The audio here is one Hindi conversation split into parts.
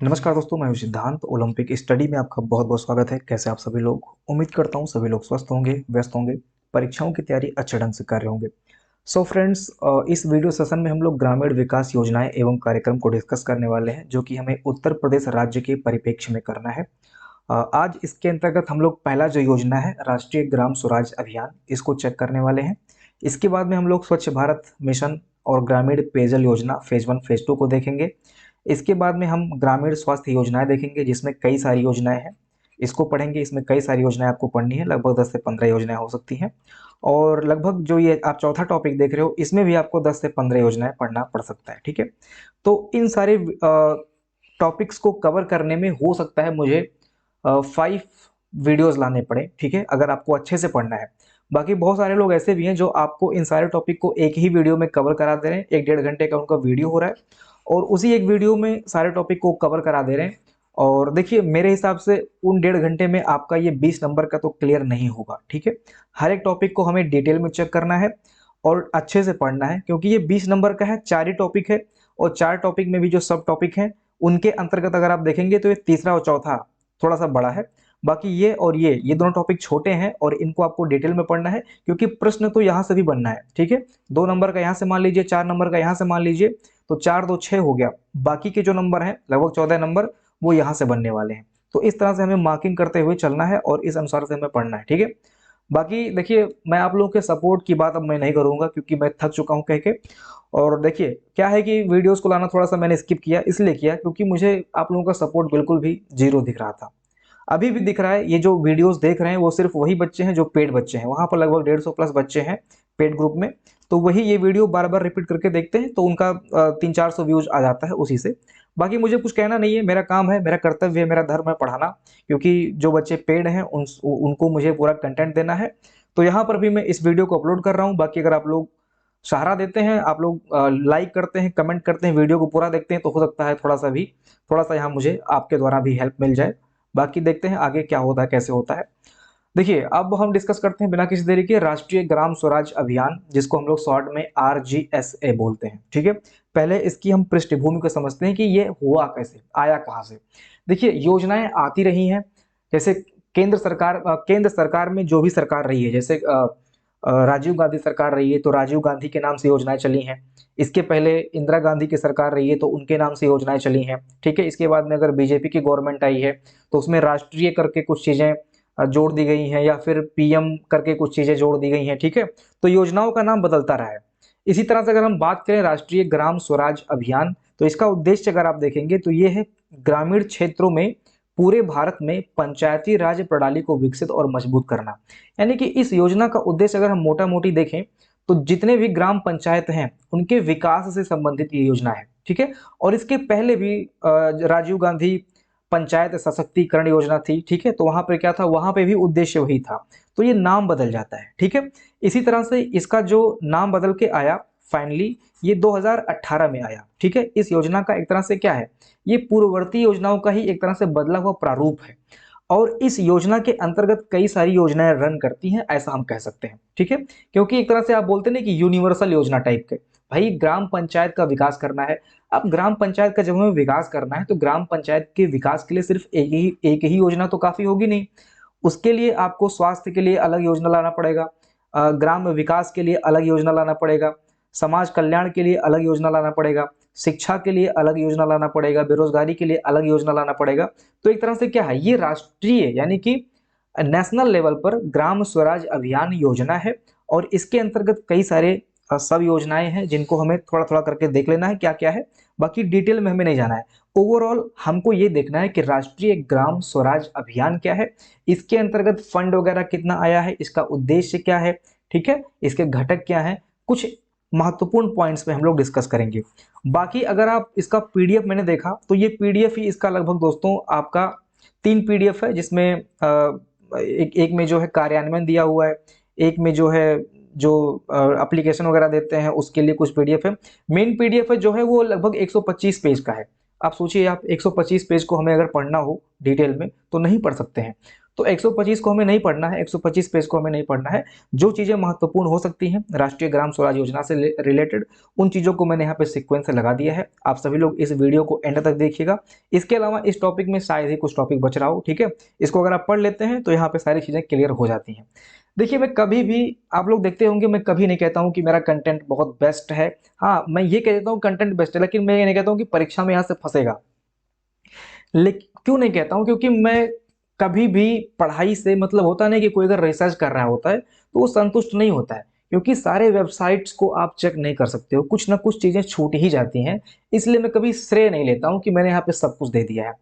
नमस्कार दोस्तों, मैं हूं सिद्धांत। ओलंपिक स्टडी में आपका बहुत बहुत स्वागत है। कैसे आप सभी लोग? उम्मीद करता हूं सभी लोग स्वस्थ होंगे, व्यस्त होंगे, परीक्षाओं की तैयारी अच्छे ढंग से कर रहे होंगे। सो फ्रेंड्स, इस वीडियो सेशन में हम लोग ग्रामीण विकास योजनाएं एवं कार्यक्रम को डिस्कस करने वाले हैं, जो कि हमें उत्तर प्रदेश राज्य के परिप्रेक्ष्य में करना है। आज इसके अंतर्गत हम लोग पहला जो योजना है राष्ट्रीय ग्राम स्वराज अभियान, इसको चेक करने वाले हैं। इसके बाद में हम लोग स्वच्छ भारत मिशन और ग्रामीण पेयजल योजना फेज 1 फेज 2 को देखेंगे। इसके बाद में हम ग्रामीण स्वास्थ्य योजनाएं देखेंगे, जिसमें कई सारी योजनाएं हैं, इसको पढ़ेंगे। इसमें कई सारी योजनाएं आपको पढ़नी है, लगभग 10 से 15 योजनाएं हो सकती हैं। और लगभग जो ये आप चौथा टॉपिक देख रहे हो, इसमें भी आपको 10 से 15 योजनाएं पढ़ना पड़ सकता है। ठीक है, तो इन सारे टॉपिक्स को कवर करने में हो सकता है मुझे 5 वीडियोस लाने पड़े। ठीक है, अगर आपको अच्छे से पढ़ना है। बाकी बहुत सारे लोग ऐसे भी हैं जो आपको इन सारे टॉपिक को एक ही वीडियो में कवर करा दे रहे हैं। 1-1.5 घंटे का उनका वीडियो हो रहा है और उसी एक वीडियो में सारे टॉपिक को कवर करा दे रहे हैं। और देखिए, मेरे हिसाब से उन 1.5 घंटे में आपका ये 20 नंबर का तो क्लियर नहीं होगा। ठीक है, हर एक टॉपिक को हमें डिटेल में चेक करना है और अच्छे से पढ़ना है, क्योंकि ये 20 नंबर का है, 4 ही टॉपिक है। और 4 टॉपिक में भी जो सब टॉपिक हैं, उनके अंतर्गत अगर आप देखेंगे तो ये तीसरा और चौथा थोड़ा सा बड़ा है। बाकी ये और ये दोनों टॉपिक छोटे हैं और इनको आपको डिटेल में पढ़ना है, क्योंकि प्रश्न तो यहाँ से भी बनना है। ठीक है, 2 नंबर का यहाँ से मान लीजिए, 4 नंबर का यहाँ से मान लीजिए, तो 4 2 6 हो गया। बाकी के जो नंबर हैं, लगभग 14 नंबर, वो यहाँ से बनने वाले हैं। तो इस तरह से हमें मार्किंग करते हुए चलना है और इस अनुसार से हमें पढ़ना है। ठीक है, बाकी देखिए, मैं आप लोगों के सपोर्ट की बात अब मैं नहीं करूंगा, क्योंकि मैं थक चुका हूं कह के। और देखिए क्या है कि वीडियोस को लाना थोड़ा सा मैंने स्किप किया, इसलिए किया क्योंकि मुझे आप लोगों का सपोर्ट बिल्कुल भी जीरो दिख रहा था। अभी भी दिख रहा है। ये जो वीडियोस देख रहे हैं वो सिर्फ वही बच्चे हैं जो पेड बच्चे हैं, वहां पर लगभग 150 प्लस बच्चे हैं पेड ग्रुप में। तो वही ये वीडियो बार बार रिपीट करके देखते हैं, तो उनका 300-400 व्यूज आ जाता है उसी से। बाकी मुझे कुछ कहना नहीं है, मेरा काम है, मेरा कर्तव्य है, मेरा धर्म है पढ़ाना, क्योंकि जो बच्चे पेड हैं उनको मुझे पूरा कंटेंट देना है। तो यहाँ पर भी मैं इस वीडियो को अपलोड कर रहा हूँ। बाकी अगर आप लोग सहारा देते हैं, आप लोग लाइक करते हैं, कमेंट करते हैं, वीडियो को पूरा देखते हैं, तो हो सकता है थोड़ा सा यहाँ मुझे आपके द्वारा भी हेल्प मिल जाए। बाकी देखते हैं आगे क्या होता है, कैसे होता है। देखिए, अब हम डिस्कस करते हैं बिना किसी देरी के राष्ट्रीय ग्राम स्वराज अभियान, जिसको हम लोग शॉर्ट में RGSA बोलते हैं। ठीक है, पहले इसकी हम पृष्ठभूमि को समझते हैं कि ये हुआ कैसे, आया कहाँ से। देखिए, योजनाएं आती रही हैं, जैसे केंद्र सरकार में जो भी सरकार रही है, जैसे राजीव गांधी सरकार रही है तो राजीव गांधी के नाम से योजनाएं चली हैं। इसके पहले इंदिरा गांधी की सरकार रही है तो उनके नाम से योजनाएं चली हैं। ठीक है, इसके बाद में अगर बीजेपी की गवर्नमेंट आई है तो उसमें राष्ट्रीय करके कुछ चीजें जोड़ दी गई हैं, या फिर PM करके कुछ चीजें जोड़ दी गई हैं। ठीक है, तो योजनाओं का नाम बदलता रहा है। इसी तरह से अगर हम बात करें राष्ट्रीय ग्राम स्वराज अभियान, तो इसका उद्देश्य अगर आप देखेंगे तो ये है ग्रामीण क्षेत्रों में पूरे भारत में पंचायती राज प्रणाली को विकसित और मजबूत करना। यानी कि इस योजना का उद्देश्य अगर हम मोटा मोटी देखें तो जितने भी ग्राम पंचायत हैं उनके विकास से संबंधित ये योजना है। ठीक है, और इसके पहले भी राजीव गांधी पंचायत सशक्तिकरण योजना थी। ठीक है, तो वहां पे क्या था, वहां पे भी उद्देश्य वही था। तो ये नाम बदल जाता है। ठीक है, इसी तरह से इसका जो नाम बदल के आया फाइनली, ये 2018 में आया। ठीक है, इस योजना का एक तरह से क्या है, ये पूर्ववर्ती योजनाओं का ही एक तरह से बदला हुआ प्रारूप है। और इस योजना के अंतर्गत कई सारी योजनाएं रन करती हैं, ऐसा हम कह सकते हैं। ठीक है, क्योंकि एक तरह से आप बोलते हैं ना कि यूनिवर्सल योजना टाइप के, भाई ग्राम पंचायत का विकास करना है। अब ग्राम पंचायत का जब हमें विकास करना है तो ग्राम पंचायत के विकास के लिए सिर्फ एक ही योजना तो काफी होगी नहीं। उसके लिए आपको स्वास्थ्य के लिए अलग योजना लाना पड़ेगा, ग्राम विकास के लिए अलग योजना लाना पड़ेगा, समाज कल्याण के लिए अलग योजना लाना पड़ेगा, शिक्षा के लिए अलग योजना लाना पड़ेगा, बेरोजगारी के लिए अलग योजना लाना पड़ेगा। तो एक तरह से क्या है, ये राष्ट्रीय यानी कि नेशनल लेवल पर ग्राम स्वराज अभियान योजना है। और इसके अंतर्गत कई सारे सब योजनाएं हैं, जिनको हमें थोड़ा थोड़ा करके देख लेना है क्या क्या है। बाकी डिटेल में हमें नहीं जाना है। ओवरऑल हमको ये देखना है कि राष्ट्रीय ग्राम स्वराज अभियान क्या है, इसके अंतर्गत फंड वगैरह कितना आया है, इसका उद्देश्य क्या है। ठीक है, इसके घटक क्या है, कुछ महत्वपूर्ण पॉइंट्स पे हम लोग डिस्कस करेंगे। बाकी अगर आप इसका PDF मैंने देखा तो ये PDF ही इसका लगभग दोस्तों आपका 3 PDF है, जिसमें एक में जो है कार्यान्वयन दिया हुआ है, एक में जो है जो एप्लीकेशन वगैरह देते हैं उसके लिए कुछ PDF है। मेन PDF है जो है वो लगभग 125 पेज का है। आप सोचिए, आप 125 पेज को हमें अगर पढ़ना हो डिटेल में तो नहीं पढ़ सकते हैं। तो 125 को हमें नहीं पढ़ना है, 125 पेज को हमें नहीं पढ़ना है। जो चीज़ें महत्वपूर्ण हो सकती हैं राष्ट्रीय ग्राम स्वराज योजना से रिलेटेड, उन चीज़ों को मैंने यहाँ पे सीक्वेंस से लगा दिया है। आप सभी लोग इस वीडियो को एंड तक देखिएगा। इसके अलावा इस टॉपिक में शायद ही कुछ टॉपिक बच रहा हो, ठीक है। इसको अगर आप पढ़ लेते हैं तो यहाँ पे सारी चीज़ें क्लियर हो जाती हैं। देखिए, मैं कभी भी, आप लोग देखते होंगे, मैं कभी नहीं कहता हूँ कि मेरा कंटेंट बहुत बेस्ट है। हाँ, मैं ये कह देता हूँ कंटेंट बेस्ट है, लेकिन मैं ये नहीं कहता हूँ कि परीक्षा में यहाँ से फंसेगा। लेकिन क्यों नहीं कहता हूँ, क्योंकि मैं कभी भी पढ़ाई से मतलब होता नहीं कि कोई अगर रिसर्च कर रहा होता है तो वो संतुष्ट नहीं होता है, क्योंकि सारे वेबसाइट्स को आप चेक नहीं कर सकते हो, कुछ ना कुछ चीज़ें छूट ही जाती हैं। इसलिए मैं कभी श्रेय नहीं लेता हूँ कि मैंने यहाँ पे सब कुछ दे दिया है।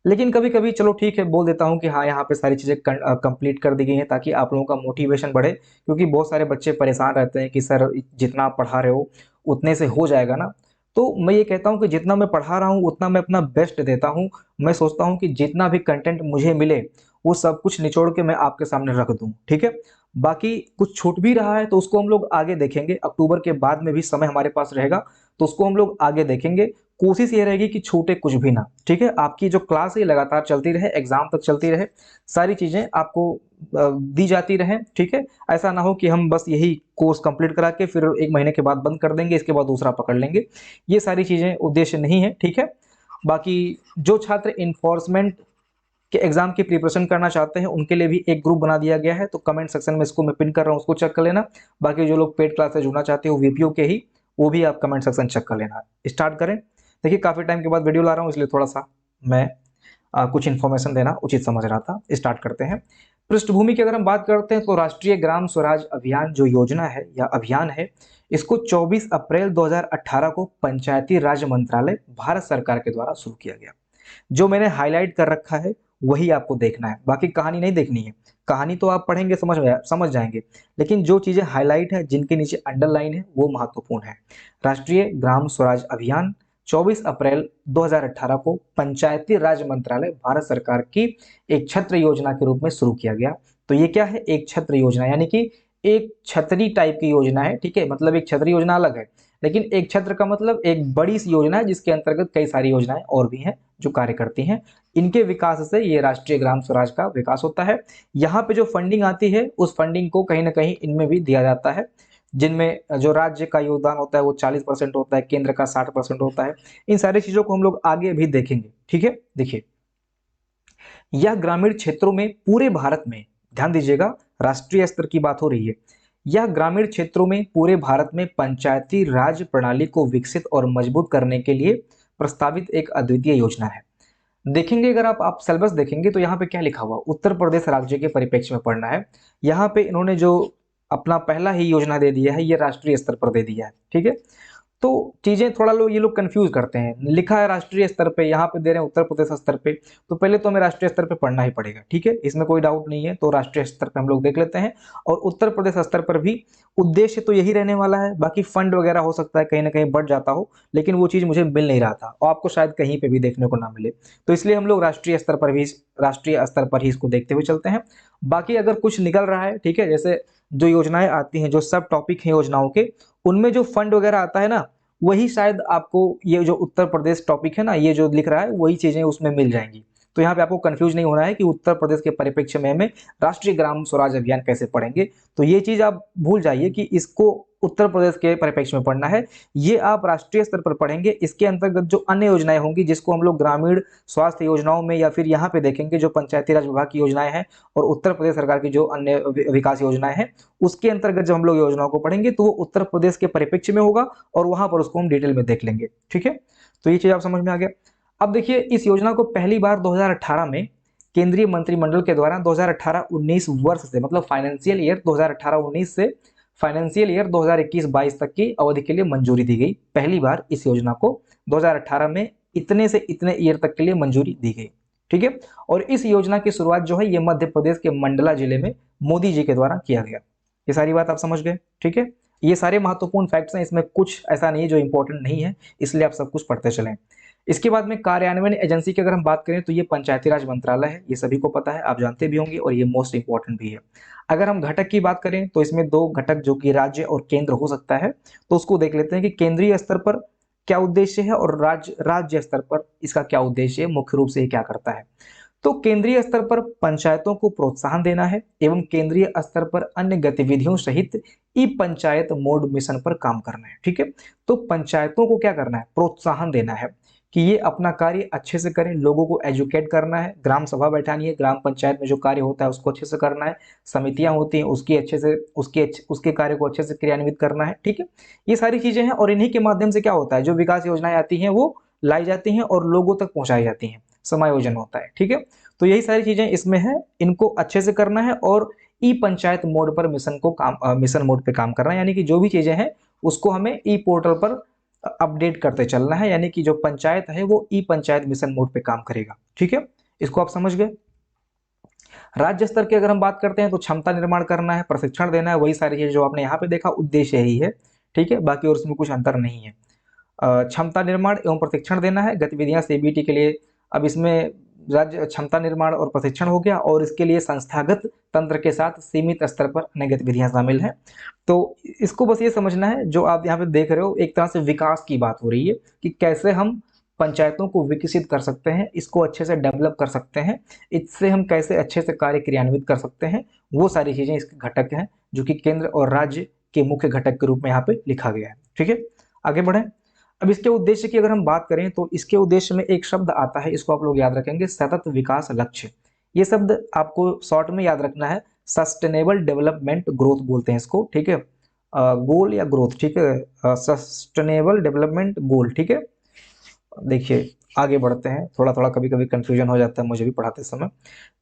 लेकिन कभी कभी चलो ठीक है, बोल देता हूँ कि हाँ, यहाँ पे सारी चीज़ें कंप्लीट कर दी गई हैं ताकि आप लोगों का मोटिवेशन बढ़े, क्योंकि बहुत सारे बच्चे परेशान रहते हैं कि सर जितना आप पढ़ा रहे हो उतने से हो जाएगा ना। तो मैं ये कहता हूँ कि जितना मैं पढ़ा रहा हूँ उतना मैं अपना बेस्ट देता हूँ। मैं सोचता हूँ कि जितना भी कंटेंट मुझे मिले वो सब कुछ निचोड़ के मैं आपके सामने रख दूँ, ठीक है। बाकी कुछ छूट भी रहा है तो उसको हम लोग आगे देखेंगे, अक्टूबर के बाद में भी समय हमारे पास रहेगा तो उसको हम लोग आगे देखेंगे। कोशिश ये रहेगी कि छूटे कुछ भी ना, ठीक है। आपकी जो क्लास है ये लगातार चलती रहे, एग्जाम तक चलती रहे, सारी चीजें आपको दी जाती रहे, ठीक है। ऐसा ना हो कि हम बस यही कोर्स कंप्लीट करा के फिर 1 महीने के बाद बंद कर देंगे, इसके बाद दूसरा पकड़ लेंगे। ये सारी चीजें उद्देश्य नहीं है, ठीक है। बाकी जो छात्र इन्फोर्समेंट के एग्जाम की प्रिपरेशन करना चाहते हैं उनके लिए भी एक ग्रुप बना दिया गया है, तो कमेंट सेक्शन में इसको मैं पिन कर रहा हूँ, उसको चेक कर लेना। बाकी जो लोग पेड क्लास से जुड़ना चाहते हो वीपीओ के ही, वो भी आप कमेंट सेक्शन चेक कर लेना। स्टार्ट करें। देखिए, काफ़ी टाइम के बाद वीडियो ला रहा हूँ, इसलिए थोड़ा सा मैं कुछ इन्फॉर्मेशन देना उचित समझ रहा था। स्टार्ट करते हैं। पृष्ठभूमि की अगर हम बात करते हैं तो राष्ट्रीय ग्राम स्वराज अभियान जो योजना है या अभियान है, इसको 24 अप्रैल 2018 को पंचायती राज मंत्रालय भारत सरकार के द्वारा शुरू किया गया। जो मैंने हाईलाइट कर रखा है वही आपको देखना है, बाकी कहानी नहीं देखनी है। कहानी तो आप पढ़ेंगे समझ जाएंगे, लेकिन जो चीजें हाईलाइट है, जिनके नीचे अंडरलाइन है, वो महत्वपूर्ण है। राष्ट्रीय ग्राम स्वराज अभियान 24 अप्रैल 2018 को पंचायती राज मंत्रालय भारत सरकार की एक छत्र योजना के रूप में शुरू किया गया। तो ये क्या है? एक छत्र योजना, यानी कि एक छतरी टाइप की योजना है, ठीक है। मतलब एक छतरी योजना अलग है, लेकिन एक छत्र का मतलब एक बड़ी सी योजना है जिसके अंतर्गत कई सारी योजनाएं और भी हैं जो कार्य करती हैं। इनके विकास से ये राष्ट्रीय ग्राम स्वराज का विकास होता है। यहाँ पे जो फंडिंग आती है उस फंडिंग को कहीं ना कहीं इनमें भी दिया जाता है, जिनमें जो राज्य का योगदान होता है वो 40% होता है, केंद्र का 60% होता है। इन सारी चीजों को हम लोग आगे भी देखेंगे, ठीक है। देखिए, यह ग्रामीण क्षेत्रों में पूरे भारत में, ध्यान दीजिएगा, राष्ट्रीय स्तर की बात हो रही है। यह ग्रामीण क्षेत्रों में पूरे भारत में पंचायती राज प्रणाली को विकसित और मजबूत करने के लिए प्रस्तावित एक अद्वितीय योजना है। देखेंगे, अगर आप सिलेबस देखेंगे तो यहाँ पे क्या लिखा हुआ, उत्तर प्रदेश राज्य के परिप्रेक्ष्य में पढ़ना है। यहाँ पे इन्होंने जो अपना पहला ही योजना दे दिया है ये राष्ट्रीय स्तर पर दे दिया है, ठीक है। तो चीजें थोड़ा लोग ये लोग कंफ्यूज करते हैं, लिखा है राष्ट्रीय स्तर पे, यहाँ पे दे रहे हैं उत्तर प्रदेश स्तर पे, तो पहले तो हमें राष्ट्रीय स्तर पे पढ़ना ही पड़ेगा, ठीक है। इसमें कोई डाउट नहीं है। तो राष्ट्रीय स्तर पे हम लोग देख लेते हैं, और उत्तर प्रदेश स्तर पर भी उद्देश्य तो यही रहने वाला है। बाकी फंड वगैरह हो सकता है कहीं ना कहीं बढ़ जाता हो, लेकिन वो चीज मुझे मिल नहीं रहा था और आपको शायद कहीं पे भी देखने को ना मिले, तो इसलिए हम लोग राष्ट्रीय स्तर पर ही इसको देखते हुए चलते हैं। बाकी अगर कुछ निकल रहा है, ठीक है, जैसे जो योजनाएं आती हैं, जो सब टॉपिक हैं योजनाओं के, उनमें जो फंड वगैरह आता है ना, वही शायद आपको ये जो उत्तर प्रदेश टॉपिक है ना, ये जो लिख रहा है वही चीजें उसमें मिल जाएंगी। तो यहाँ पे आपको कंफ्यूज नहीं होना है कि उत्तर प्रदेश के परिप्रेक्ष्य में हमें राष्ट्रीय ग्राम स्वराज अभियान कैसे पढ़ेंगे। तो ये चीज आप भूल जाइए कि इसको उत्तर प्रदेश के परिप्रेक्ष्य में पढ़ना है, ये आप राष्ट्रीय स्तर पर पढ़ेंगे। इसके अंतर्गत जो अन्य योजनाएं होंगी, जिसको हम लोग ग्रामीण स्वास्थ्य योजनाओं में या फिर यहाँ पे देखेंगे जो पंचायती राज विभाग की योजनाएं हैं और उत्तर प्रदेश सरकार की जो अन्य विकास योजनाएं हैं, उसके अंतर्गत जब हम लोग योजनाओं को पढ़ेंगे तो वो उत्तर प्रदेश के परिप्रेक्ष्य में होगा और वहां पर उसको हम डिटेल में देख लेंगे, ठीक है। तो ये चीज आप समझ में आ गया। अब देखिए, इस योजना को पहली बार 2018 में केंद्रीय मंत्रिमंडल के द्वारा 2018-19 वर्ष से, मतलब फाइनेंशियल ईयर 2018-19 से फाइनेंशियल ईयर 2021-22 तक की अवधि के लिए मंजूरी दी गई। पहली बार इस योजना को 2018 में इतने से इतने ईयर तक के लिए मंजूरी दी गई, ठीक है। और इस योजना की शुरुआत जो है ये मध्य प्रदेश के मंडला जिले में मोदी जी के द्वारा किया गया। ये सारी बात आप समझ गए, ठीक है। ये सारे महत्वपूर्ण फैक्ट्स हैं, इसमें कुछ ऐसा नहीं है जो इंपॉर्टेंट नहीं है, इसलिए आप सब कुछ पढ़ते चलें। इसके बाद में कार्यान्वयन एजेंसी की अगर हम बात करें तो ये पंचायती राज मंत्रालय है, ये सभी को पता है, आप जानते भी होंगे, और ये मोस्ट इंपॉर्टेंट भी है। अगर हम घटक की बात करें तो इसमें दो घटक जो कि राज्य और केंद्र हो सकता है, तो उसको देख लेते हैं कि केंद्रीय स्तर पर क्या उद्देश्य है और राज्य स्तर पर इसका क्या उद्देश्य है, मुख्य रूप से ये क्या करता है। तो केंद्रीय स्तर पर पंचायतों को प्रोत्साहन देना है एवं केंद्रीय स्तर पर अन्य गतिविधियों सहित ई पंचायत मोड मिशन पर काम करना है। ठीक है, तो पंचायतों को क्या करना है, प्रोत्साहन देना है कि ये अपना कार्य अच्छे से करें, लोगों को एजुकेट करना है, ग्राम सभा बैठानी है, ग्राम पंचायत में जो कार्य होता है उसको अच्छे से करना है, समितियां होती हैं उसकी अच्छे से उसके कार्य को अच्छे से क्रियान्वित करना है। ठीक है, ये सारी चीजें हैं और इन्हीं के माध्यम से क्या होता है, जो विकास योजनाएं आती हैं वो लाई जाती हैं और लोगों तक पहुंचाई जाती हैं, समायोजन होता है। ठीक है, तो यही सारी चीजें इसमें है, इनको अच्छे से करना है और ई पंचायत मोड पर मिशन मोड पे काम करना है, यानी कि जो भी चीजें हैं उसको हमें ई पोर्टल पर अपडेट करते चलना है, यानी कि जो पंचायत है वो ई पंचायत मिशन मोड पे काम करेगा। ठीक है, इसको आप समझ गए। राज्य स्तर की अगर हम बात करते हैं तो क्षमता निर्माण करना है, प्रशिक्षण देना है, वही सारी चीजें जो आपने यहाँ पे देखा, उद्देश्य यही है। ठीक है, बाकी और उसमें कुछ अंतर नहीं है। क्षमता निर्माण एवं प्रशिक्षण देना है, गतिविधियां सीबीटी के लिए। अब इसमें राज्य क्षमता निर्माण और प्रशिक्षण हो गया और इसके लिए संस्थागत तंत्र के साथ सीमित स्तर पर अन्य गतिविधियां शामिल हैं। तो इसको बस ये समझना है, जो आप यहाँ पे देख रहे हो एक तरह से विकास की बात हो रही है कि कैसे हम पंचायतों को विकसित कर सकते हैं, इसको अच्छे से डेवलप कर सकते हैं, इससे हम कैसे अच्छे से कार्य क्रियान्वित कर सकते हैं, वो सारी चीजें इसके घटक हैं जो कि केंद्र और राज्य के मुख्य घटक के रूप में यहाँ पे लिखा गया है। ठीक है, आगे बढ़े। अब इसके उद्देश्य की अगर हम बात करें तो इसके उद्देश्य में एक शब्द आता है, इसको आप लोग याद रखेंगे, सतत विकास लक्ष्य। ये शब्द आपको शॉर्ट में याद रखना है, सस्टेनेबल डेवलपमेंट ग्रोथ बोलते हैं इसको। ठीक है, गोल या ग्रोथ। ठीक है, सस्टेनेबल डेवलपमेंट गोल। ठीक है, देखिए आगे बढ़ते हैं, थोड़ा थोड़ा कभी कभी कंफ्यूजन हो जाता है मुझे भी पढ़ाते समय।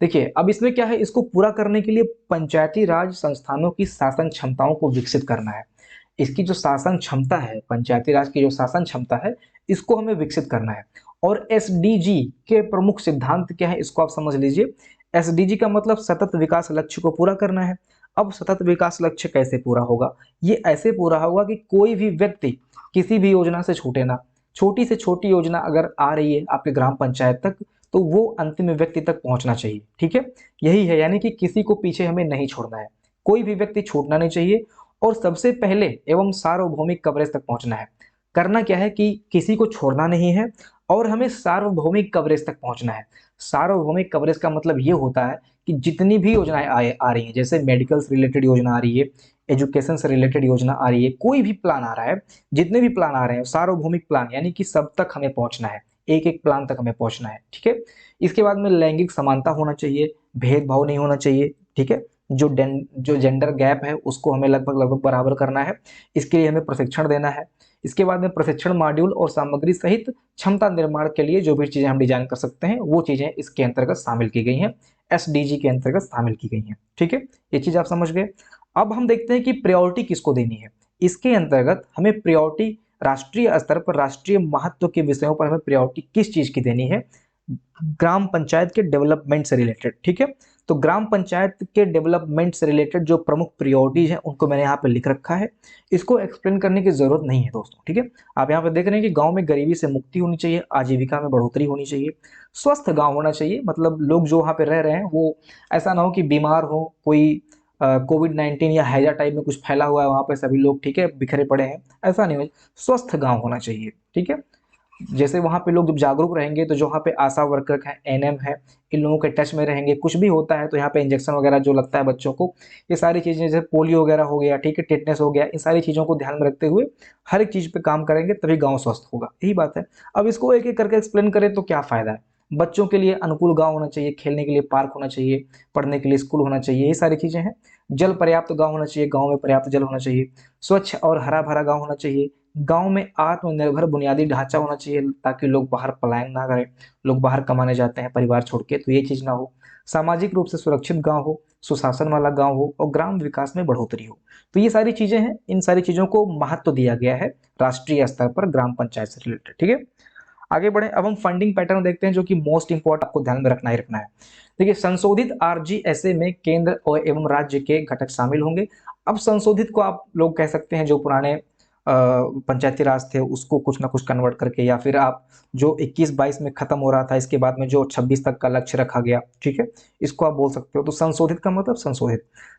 देखिए अब इसमें क्या है, इसको पूरा करने के लिए पंचायती राज संस्थानों की शासन क्षमताओं को विकसित करना है। इसकी जो शासन क्षमता है, पंचायती राज की जो शासन क्षमता है, इसको हमें विकसित करना है। और एसडीजी के प्रमुख सिद्धांत क्या है, इसको आप समझ लीजिए। एसडीजी का मतलब सतत विकास लक्ष्य को पूरा करना है। अब सतत विकास लक्ष्य कैसे पूरा होगा, ये ऐसे पूरा होगा कि कोई भी व्यक्ति किसी भी योजना से छूटे ना। छोटी से छोटी योजना अगर आ रही है आपके ग्राम पंचायत तक, तो वो अंतिम व्यक्ति तक पहुंचना चाहिए। ठीक है, यही है, यानी कि किसी को पीछे हमें नहीं छोड़ना है, कोई भी व्यक्ति छूटना नहीं चाहिए। और सबसे पहले एवं सार्वभौमिक कवरेज तक पहुंचना है। करना क्या है कि किसी को छोड़ना नहीं है और हमें सार्वभौमिक कवरेज तक पहुंचना है। सार्वभौमिक कवरेज का मतलब ये होता है कि जितनी भी योजनाएं आ रही हैं, जैसे मेडिकल से रिलेटेड योजना आ रही है, एजुकेशन से रिलेटेड योजना आ रही है, कोई भी प्लान आ रहा है, जितने भी प्लान आ रहे हैं सार्वभौमिक प्लान, यानी कि सब तक हमें पहुंचना है, एक एक प्लान तक हमें पहुंचना है। ठीक है, इसके बाद में लैंगिक समानता होना चाहिए, भेदभाव नहीं होना चाहिए। ठीक है, जो जेंडर गैप है उसको हमें लगभग लगभग बराबर करना है, इसके लिए हमें प्रशिक्षण देना है। इसके बाद में प्रशिक्षण मॉड्यूल और सामग्री सहित क्षमता निर्माण के लिए जो भी चीजें हम डिजाइन कर सकते हैं वो चीजें इसके अंतर्गत शामिल की गई हैं, एसडीजी के अंतर्गत शामिल की गई हैं। ठीक है, ये चीज आप समझ गए। अब हम देखते हैं कि प्रायोरिटी किसको देनी है। इसके अंतर्गत हमें प्रायोरिटी राष्ट्रीय स्तर पर, राष्ट्रीय महत्व के विषयों पर हमें प्रायोरिटी किस चीज की देनी है, ग्राम पंचायत के डेवलपमेंट से रिलेटेड। ठीक है, तो ग्राम पंचायत के डेवलपमेंट से रिलेटेड जो प्रमुख प्रायोरिटीज हैं उनको मैंने यहाँ पे लिख रखा है, इसको एक्सप्लेन करने की जरूरत नहीं है दोस्तों। ठीक है, आप यहाँ पे देख रहे हैं कि गांव में गरीबी से मुक्ति होनी चाहिए, आजीविका में बढ़ोतरी होनी चाहिए, स्वस्थ गांव होना चाहिए, मतलब लोग जो वहाँ पे रह रहे हैं वो ऐसा ना हो कि बीमार हो, कोई कोविड-19 या हैजा टाइप में कुछ फैला हुआ है वहाँ पे सभी लोग, ठीक है, बिखरे पड़े हैं, ऐसा नहीं हो, स्वस्थ गांव होना चाहिए। ठीक है, जैसे वहाँ पे लोग जब जागरूक रहेंगे तो जो वहाँ पे आशा वर्कर हैं, एनएम है, इन लोगों के टच में रहेंगे, कुछ भी होता है तो यहाँ पे इंजेक्शन वगैरह जो लगता है बच्चों को, ये सारी चीजें जैसे पोलियो वगैरह हो गया, ठीक है, टेटनेस हो गया, इन सारी चीजों को ध्यान में रखते हुए हर एक चीज पे काम करेंगे तभी गाँव स्वस्थ होगा, यही बात है। अब इसको एक एक करके एक्सप्लेन करें तो क्या फायदा है। बच्चों के लिए अनुकूल गाँव होना चाहिए, खेलने के लिए पार्क होना चाहिए, पढ़ने के लिए स्कूल होना चाहिए, ये सारी चीजें हैं। जल पर्याप्त गाँव होना चाहिए, गाँव में पर्याप्त जल होना चाहिए, स्वच्छ और हरा भरा गाँव होना चाहिए, गांव में आत्मनिर्भर बुनियादी ढांचा होना चाहिए ताकि लोग बाहर पलायन ना करें, लोग बाहर कमाने जाते हैं परिवार छोड़ के, तो ये चीज ना हो। सामाजिक रूप से सुरक्षित गांव हो, सुशासन वाला गांव हो और ग्राम विकास में बढ़ोतरी हो। तो ये सारी चीजें हैं, इन सारी चीजों को महत्व दिया गया है राष्ट्रीय स्तर पर ग्राम पंचायत से रिलेटेड। ठीक है, आगे बढ़े। अब हम फंडिंग पैटर्न देखते हैं जो कि मोस्ट इंपॉर्टेंट, आपको ध्यान में रखना ही रखना है। देखिए संशोधित आरजीएसए में केंद्र और एवं राज्य के घटक शामिल होंगे। अब संशोधित को आप लोग कह सकते हैं जो पुराने पंचायती राज थे उसको कुछ ना कुछ कन्वर्ट करके, या फिर आप जो 21-22 में खत्म हो रहा था इसके बाद में जो 26 तक का लक्ष्य रखा गया, ठीक है, इसको आप बोल सकते हो। तो संशोधित का मतलब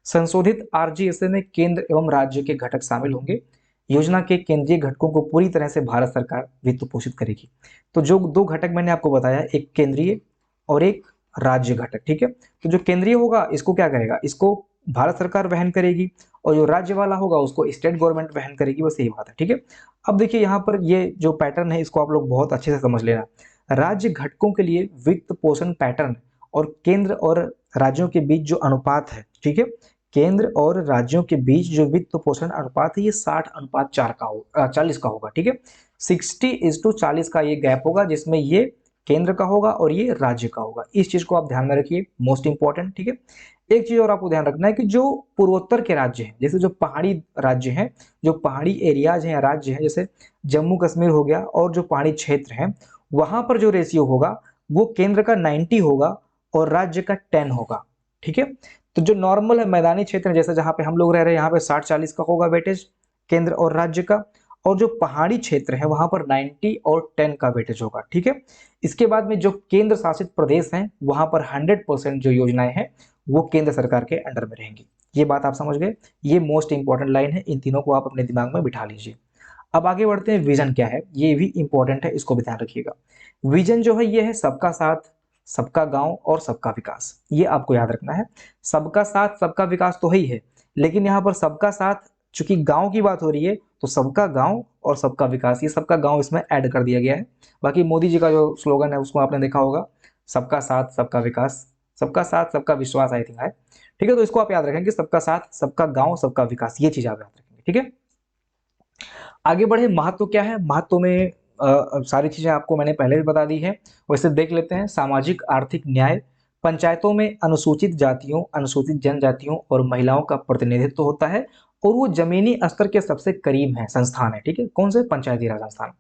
संशोधित आरजीएसए में केंद्र एवं राज्य के घटक शामिल होंगे। योजना के केंद्रीय घटकों को पूरी तरह से भारत सरकार वित्त पोषित करेगी। तो जो दो घटक मैंने आपको बताया, एक केंद्रीय और एक राज्य घटक, ठीक है। तो जो केंद्रीय होगा इसको क्या करेगा, इसको भारत सरकार वहन करेगी, और जो राज्य वाला होगा उसको स्टेट गवर्नमेंट वहन करेगी, बस यही बात है, ठीक है। अब देखिए यहाँ पर ये जो पैटर्न है इसको आप लोग बहुत अच्छे से समझ लेना। राज्य घटकों के लिए वित्त पोषण पैटर्न और केंद्र और राज्यों के बीच जो अनुपात है, ठीक है, केंद्र और राज्यों के बीच जो वित्त पोषण अनुपात है ये 60:4 का हो 40 का होगा, ठीक है। 60:40 का ये गैप होगा, जिसमें ये केंद्र का होगा और ये राज्य का होगा। इस चीज को आप ध्यान में रखिए, मोस्ट इंपॉर्टेंट, ठीक है। एक चीज और आपको ध्यान रखना है कि जो पूर्वोत्तर के राज्य हैं, जैसे जो पहाड़ी राज्य हैं, जो पहाड़ी एरियाज हैं या राज्य हैं, जैसे जम्मू कश्मीर हो गया, और जो पहाड़ी क्षेत्र हैं, वहां पर जो रेशियो होगा वो केंद्र का 90 होगा और राज्य का 10 होगा, ठीक है। तो जो नॉर्मल है मैदानी क्षेत्र जैसे जहां पे हम लोग रह रहे हैं, यहाँ पे 60-40 का होगा वेटेज केंद्र और राज्य का, और जो पहाड़ी क्षेत्र है वहां पर 90 और 10 का वेटेज होगा, ठीक है। इसके बाद में जो केंद्र शासित प्रदेश हैं वहां पर 100% जो योजनाएं हैं वो केंद्र सरकार के अंडर में रहेंगी। ये बात आप समझ गए, ये मोस्ट इंपॉर्टेंट लाइन है, इन तीनों को आप अपने दिमाग में बिठा लीजिए। अब आगे बढ़ते हैं, विजन क्या है, ये भी इंपॉर्टेंट है, इसको भी ध्यान रखिएगा। विजन जो है ये है सबका साथ, सबका गांव और सबका विकास, ये आपको याद रखना है। सबका साथ सबका विकास तो ही है, लेकिन यहाँ पर सबका साथ, चूंकि गांव की बात हो रही है तो सबका गांव और सबका विकास, ये सबका गांव इसमें ऐड कर दिया गया है। बाकी मोदी जी का जो स्लोगन है उसको आपने देखा होगा, सबका साथ सबका विकास, सबका साथ सबका विश्वास, आई थिंक है, ठीक है। तो इसको आप याद रखेंगे, सबका साथ सबका गांव सबका विकास, ये चीज आप याद रखेंगे, ठीक है। आगे बढ़े, महत्व क्या है, महत्व में सारी चीजें आपको मैंने पहले भी बता दी है, वैसे देख लेते हैं। सामाजिक आर्थिक न्याय, पंचायतों में अनुसूचित जातियों, अनुसूचित जनजातियों और महिलाओं का प्रतिनिधित्व होता है, और वो जमीनी स्तर के सबसे करीब है संस्थान है, ठीक है। कौन से, पंचायती राज संस्थान।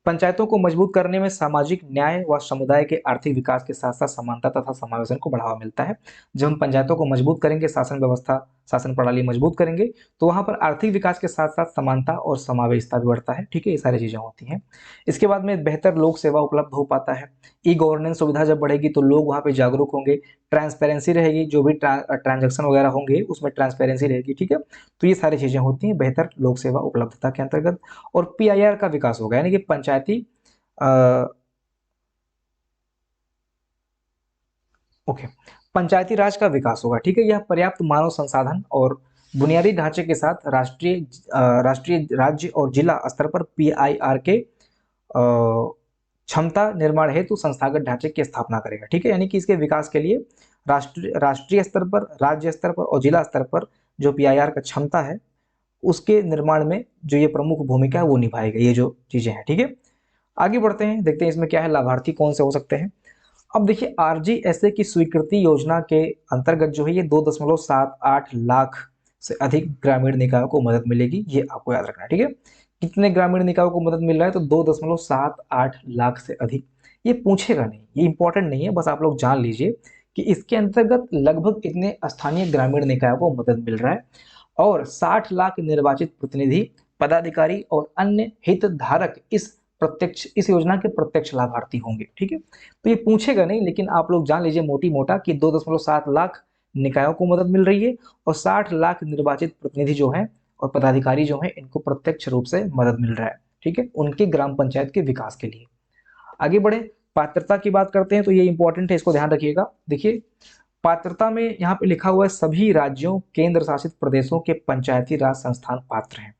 पंचायतों को मजबूत करने में सामाजिक न्याय व समुदाय के आर्थिक विकास के साथ साथ समानता तथा समावेशन को बढ़ावा मिलता है। जब हम पंचायतों को मजबूत करेंगे, शासन व्यवस्था, शासन प्रणाली मजबूत करेंगे, तो वहां पर आर्थिक विकास के साथ साथ समानता और समावेशिता भी बढ़ता है, ठीक है। ये सारी चीजें होती हैं। इसके बाद में बेहतर लोक सेवा उपलब्ध हो पाता है। ई गवर्नेंस सुविधा जब बढ़ेगी तो लोग वहां पे जागरूक होंगे, ट्रांसपेरेंसी रहेगी, जो भी ट्रांजेक्शन वगैरह होंगे उसमें ट्रांसपेरेंसी रहेगी, ठीक है। तो ये सारी चीजें होती हैं बेहतर लोक सेवा उपलब्धता के अंतर्गत। और पीआईआर का विकास होगा, यानी कि पंचायती ओके, पंचायती राज का विकास होगा, ठीक है। यह पर्याप्त मानव संसाधन और बुनियादी ढांचे के साथ राष्ट्रीय राज्य और जिला स्तर पर पीआईआर के क्षमता निर्माण हेतु संस्थागत ढांचे की स्थापना करेगा, ठीक है। यानी कि इसके विकास के लिए राष्ट्रीय स्तर पर, राज्य स्तर पर और जिला स्तर पर जो पीआईआर का क्षमता है उसके निर्माण में जो ये प्रमुख भूमिका है वो निभाएगा, ये जो चीजें हैं, ठीक है। आगे बढ़ते हैं, देखते हैं इसमें क्या है, लाभार्थी कौन से हो सकते हैं। अब देखिए, आरजीएसए की स्वीकृति योजना के अंतर्गत जो है ये 2.78 लाख से अधिक ग्रामीण निकायों को मदद मिलेगी, ये आपको याद रखना है, ठीक है। कितने ग्रामीण निकायों को मदद मिल रहा है, तो 2.78 लाख से अधिक। ये पूछेगा नहीं, ये इंपॉर्टेंट नहीं है, बस आप लोग जान लीजिए कि इसके अंतर्गत लगभग इतने स्थानीय ग्रामीण निकायों को मदद मिल रहा है, और 60 लाख निर्वाचित प्रतिनिधि, पदाधिकारी और अन्य हितधारक इस योजना के प्रत्यक्ष लाभार्थी होंगे, ठीक है। तो ये पूछेगा नहीं, लेकिन आप लोग जान लीजिए मोटी मोटा कि 2.7 लाख निकायों को मदद मिल रही है, और 60 लाख निर्वाचित प्रतिनिधि जो हैं और पदाधिकारी जो हैं इनको प्रत्यक्ष रूप से मदद मिल रहा है, ठीक है, उनके ग्राम पंचायत के विकास के लिए। आगे बढ़े, पात्रता की बात करते हैं, तो ये इंपॉर्टेंट है, इसको ध्यान रखिएगा। देखिए, पात्रता में यहाँ पे लिखा हुआ है सभी राज्यों केंद्र शासित प्रदेशों के पंचायती राज संस्थान पात्र हैं,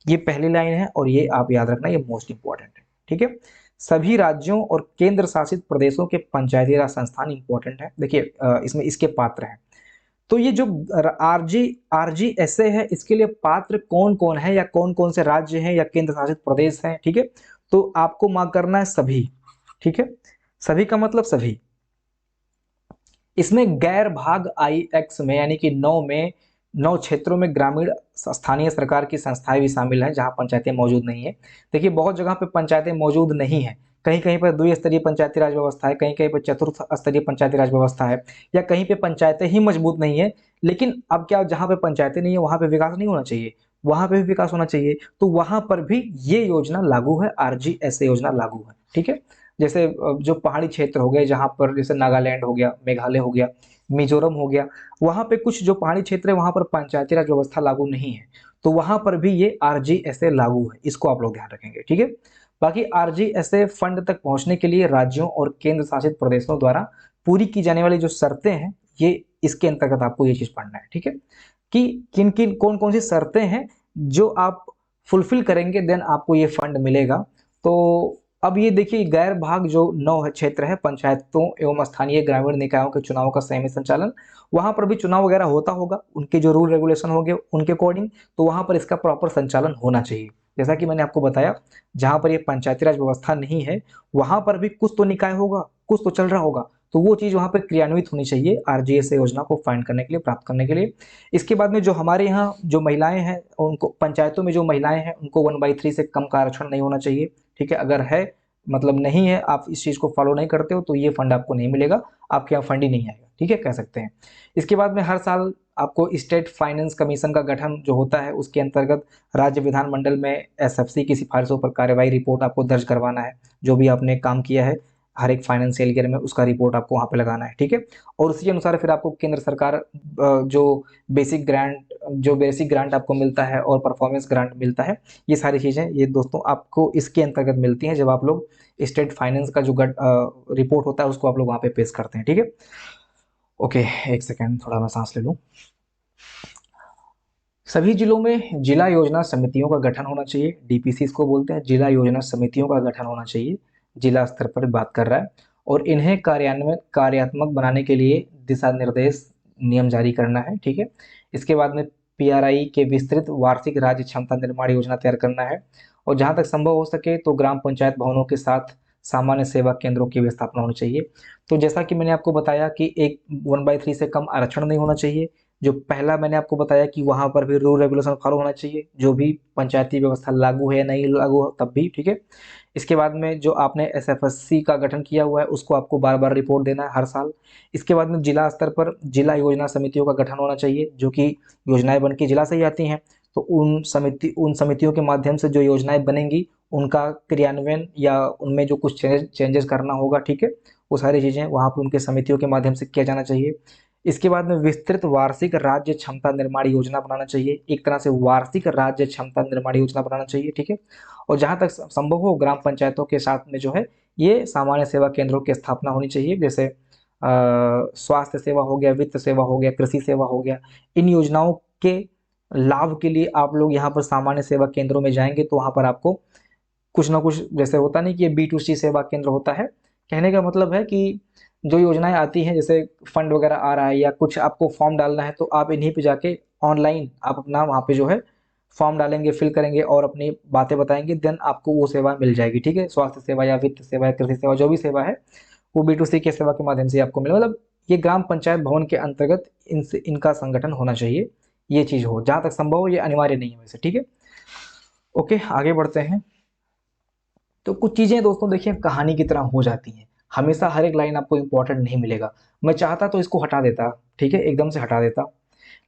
ये पहली लाइन है, और ये आप याद रखना, ये मोस्ट इंपॉर्टेंट है, ठीक है। सभी राज्यों और केंद्र शासित प्रदेशों के पंचायती राज संस्थान इंपॉर्टेंट है। देखिए इसमें इसके पात्र हैं, तो ये जो आरजीएसए है इसके लिए पात्र कौन कौन है, या कौन कौन से राज्य हैं या केंद्र शासित प्रदेश हैं, ठीक है। तो आपको मार्क करना है सभी, ठीक है, सभी का मतलब सभी। इसमें गैर भाग IX में, यानी कि 9 क्षेत्रों में ग्रामीण स्थानीय सरकार की संस्थाएं भी शामिल हैं जहां पंचायतें मौजूद नहीं है। देखिए, बहुत जगह पे पंचायतें मौजूद नहीं है, कहीं कहीं पर द्विस्तरीय पंचायती राज व्यवस्था है, कहीं कहीं पर चतुर्थ स्तरीय पंचायती राज व्यवस्था है, या कहीं पे पंचायतें ही मजबूत नहीं है। लेकिन अब क्या, जहां पे पंचायतें नहीं है वहां पे विकास नहीं होना चाहिए, वहां पे भी विकास होना चाहिए, तो वहां पर भी ये योजना लागू है, आरजीएसए योजना लागू है, ठीक है। जैसे जो पहाड़ी क्षेत्र हो गए, जहां पर जैसे नागालैंड हो गया, मेघालय हो गया, मिजोरम हो गया, वहां पे कुछ जो पहाड़ी क्षेत्र है वहां पर पंचायती राज व्यवस्था लागू नहीं है, तो वहां पर भी ये आरजीएसए लागू है, इसको आप लोग ध्यान रखेंगे, ठीक है। बाकी आरजीएसए फंड तक पहुंचने के लिए राज्यों और केंद्र शासित प्रदेशों द्वारा पूरी की जाने वाली जो शर्तें हैं, ये इसके अंतर्गत आपको ये चीज पढ़ना है, ठीक है, कि किन किन कौन कौन सी शर्तें हैं जो आप फुलफिल करेंगे देन आपको ये फंड मिलेगा। तो अब ये देखिए, गैर भाग जो 9 क्षेत्र है, पंचायतों एवं स्थानीय ग्रामीण निकायों के चुनाव का संयमित संचालन, वहां पर भी चुनाव वगैरह होता होगा, उनके जो रूल रेगुलेशन होंगे उनके अकॉर्डिंग, तो वहां पर इसका प्रॉपर संचालन होना चाहिए। जैसा कि मैंने आपको बताया, जहां पर ये पंचायती राज व्यवस्था नहीं है वहां पर भी कुछ तो निकाय होगा, कुछ तो चल रहा होगा, तो वो चीज वहां पर क्रियान्वित होनी चाहिए आरजीएस योजना को फाइंड करने के लिए, प्राप्त करने के लिए। इसके बाद में जो हमारे यहाँ जो महिलाएं हैं, उनको पंचायतों में जो महिलाएं हैं उनको 1/3 से कम का आरक्षण नहीं होना चाहिए, ठीक है। अगर है, मतलब नहीं है, आप इस चीज को फॉलो नहीं करते हो, तो ये फंड आपको नहीं मिलेगा, आपके यहाँ फंड ही नहीं आएगा, ठीक है, कह सकते हैं। इसके बाद में हर साल आपको स्टेट फाइनेंस कमीशन का गठन जो होता है, उसके अंतर्गत राज्य विधानमंडल में एसएफसी की सिफारिशों पर कार्यवाही रिपोर्ट आपको दर्ज करवाना है। जो भी आपने काम किया है हर एक फाइनेंशियल ईयर में, उसका रिपोर्ट आपको वहाँ पे लगाना है, ठीक है। और उसी अनुसार फिर आपको केंद्र सरकार जो बेसिक ग्रांट आपको मिलता है और परफॉर्मेंस ग्रांट मिलता है, ये सारी चीज़ें ये दोस्तों आपको इसके अंतर्गत मिलती हैं जब आप लोग स्टेट फाइनेंस का जो रिपोर्ट होता है उसको आप लोग वहाँ पे पेश करते हैं, ठीक है। ओके, एक सेकेंड, थोड़ा मैं सांस ले लूँ। सभी जिलों में जिला योजना समितियों का गठन होना चाहिए, डीपीसी इसको बोलते हैं, जिला योजना समितियों का गठन होना चाहिए, जिला स्तर पर बात कर रहा है। और इन्हें कार्यात्मक बनाने के लिए दिशा निर्देश नियम जारी करना है, ठीक है। इसके बाद में पीआरआई के विस्तृत वार्षिक राज्य क्षमता निर्माण योजना तैयार करना है। और जहाँ तक संभव हो सके तो ग्राम पंचायत भवनों के साथ सामान्य सेवा केंद्रों की भी स्थापना होनी चाहिए। तो जैसा कि मैंने आपको बताया कि एक 1/3 से कम आरक्षण नहीं होना चाहिए। जो पहला मैंने आपको बताया कि वहां पर भी रूल रेगुलेशन फॉलो होना चाहिए, जो भी पंचायती व्यवस्था लागू है या नहीं लागू हो तब भी, ठीक है। इसके बाद में जो आपने एसएफएससी का गठन किया हुआ है उसको आपको बार बार रिपोर्ट देना है हर साल। इसके बाद में जिला स्तर पर जिला योजना समितियों का गठन होना चाहिए, जो कि योजनाएं बन के जिला से ही आती हैं। तो उन समितियों के माध्यम से जो योजनाएं बनेंगी उनका क्रियान्वयन या उनमें जो कुछ चेंजेस करना होगा, ठीक है, वो सारी चीजें वहां पर उनके समितियों के माध्यम से किया जाना चाहिए। इसके बाद में विस्तृत वार्षिक राज्य क्षमता निर्माण योजना बनाना चाहिए, एक तरह से वार्षिक राज्य क्षमता निर्माण योजना बनाना चाहिए, ठीक है। और जहां तक संभव हो ग्राम पंचायतों के साथ में जो है ये सामान्य सेवा केंद्रों की स्थापना होनी चाहिए, जैसे स्वास्थ्य सेवा हो गया, वित्त सेवा हो गया, कृषि सेवा हो गया। इन योजनाओं के लाभ के लिए आप लोग यहाँ पर सामान्य सेवा केंद्रों में जाएंगे तो वहां पर आपको कुछ ना कुछ, जैसे होता नहीं कि ये B2C सेवा केंद्र होता है, कहने का मतलब है कि जो योजनाएं आती हैं, जैसे फंड वगैरह आ रहा है या कुछ आपको फॉर्म डालना है, तो आप इन्हीं पे जाके ऑनलाइन आप अपना वहाँ पे जो है फॉर्म डालेंगे, फिल करेंगे और अपनी बातें बताएंगे, देन आपको वो सेवा मिल जाएगी, ठीक है। स्वास्थ्य सेवा या वित्त सेवा या कृषि सेवा, जो भी सेवा है वो B2C के सेवा के माध्यम से आपको मिले। मतलब ये ग्राम पंचायत भवन के अंतर्गत इनसे इनका संगठन होना चाहिए, ये चीज हो, जहां तक संभव हो, ये अनिवार्य नहीं है वैसे, ठीक है। ओके, आगे बढ़ते हैं। तो कुछ चीजें दोस्तों देखिए कहानी की तरह हो जाती हैं, हमेशा हर एक लाइन आपको इंपॉर्टेंट नहीं मिलेगा। मैं चाहता तो इसको हटा देता, ठीक है, एकदम से हटा देता,